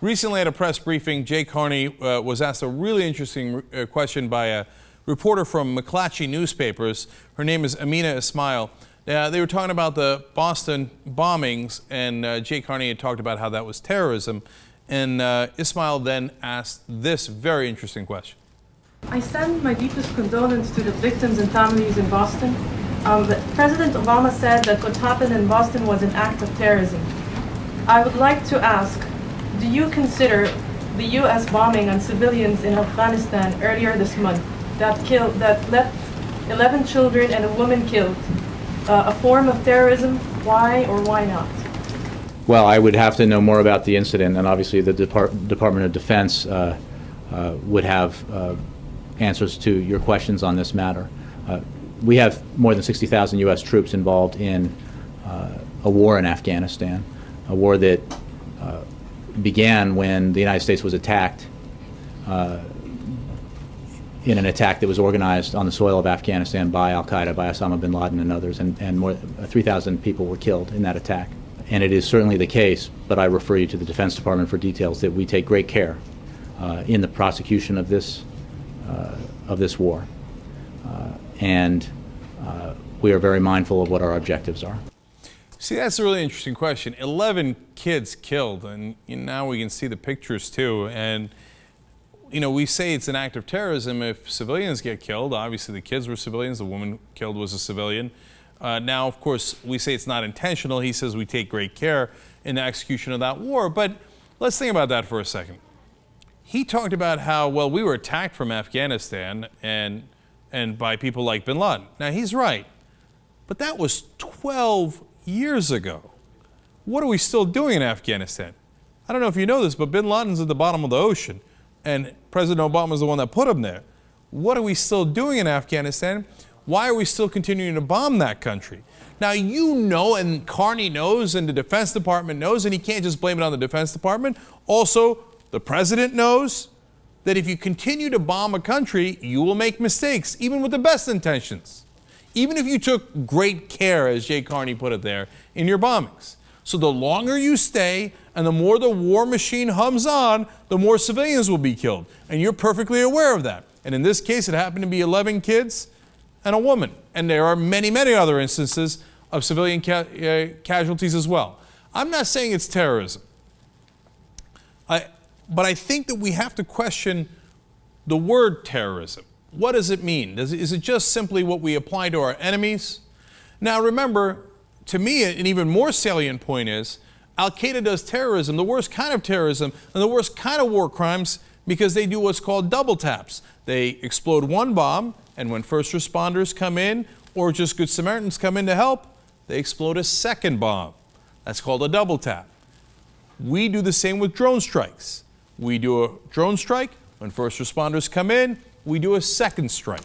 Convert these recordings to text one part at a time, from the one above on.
Recently at a press briefing, Jay Carney was asked a really interesting question by a reporter from McClatchy newspapers. Her name is Amina Ismail. They were talking about the Boston bombings, and Jay Carney had talked about how that was terrorism. And Ismail then asked this very interesting question. I send my deepest condolences to the victims and families in Boston. President Obama said that what happened in Boston was an act of terrorism. I would like to ask, do you consider the U.S. bombing on civilians in Afghanistan earlier this month that left 11 children and a woman killed a form of terrorism? Why or why not? Well, I would have to know more about the incident, and obviously the Department of Defense would have answers to your questions on this matter. We have more than 60,000 U.S. troops involved in a war in Afghanistan, a war that began when the United States was attacked in an attack that was organized on the soil of Afghanistan by al-Qaeda, by Osama bin Laden and others, and more 3,000 people were killed in that attack. And it is certainly the case, but I refer you to the Defense Department for details, that we take great care in the prosecution of this war. And we are very mindful of what our objectives are. See, that's a really interesting question. 11 kids killed, and now we can see the pictures too. And we say it's an act of terrorism if civilians get killed. Obviously, the kids were civilians. The woman killed was a civilian. Now, of course, we say it's not intentional. He says we take great care in the execution of that war. But let's think about that for a second. He talked about how, well, we were attacked from Afghanistan and by people like bin Laden. Now, he's right. But that was 12 years ago. What are we still doing in Afghanistan? I don't know if you know this, but bin Laden's at the bottom of the ocean, and President Obama is the one that put him there. What are we still doing in Afghanistan? Why are we still continuing to bomb that country? Now, and Carney knows, and the Defense Department knows, and he can't just blame it on the Defense Department. Also, the President knows that if you continue to bomb a country, you will make mistakes, even with the best intentions. Even if you took great care, as Jay Carney put it there, in your bombings. So the longer you stay and the more the war machine hums on, the more civilians will be killed. And you're perfectly aware of that. And in this case, it happened to be 11 kids and a woman. And there are many, many other instances of civilian casualties as well. I'm not saying it's terrorism. But I think that we have to question the word terrorism. What does it mean? Is it just simply what we apply to our enemies? Now remember, to me, an even more salient point is al-Qaeda does terrorism, the worst kind of terrorism, and the worst kind of war crimes, because they do what's called double taps. They explode one bomb, and when first responders come in, or just Good Samaritans come in to help, they explode a second bomb. That's called a double tap. We do the same with drone strikes. We do a drone strike. When first responders come in, we do a second strike.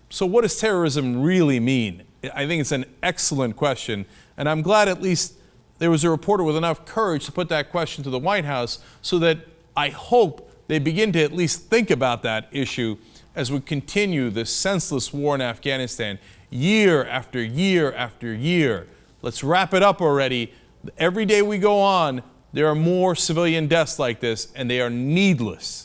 So what does terrorism really mean? I think it's an excellent question, and I'm glad at least there was a reporter with enough courage to put that question to the White House, so that I hope they begin to at least think about that issue as we continue this senseless war in Afghanistan year after year after year. Let's wrap it up already. Every day we go on, there are more civilian deaths like this, and they are needless.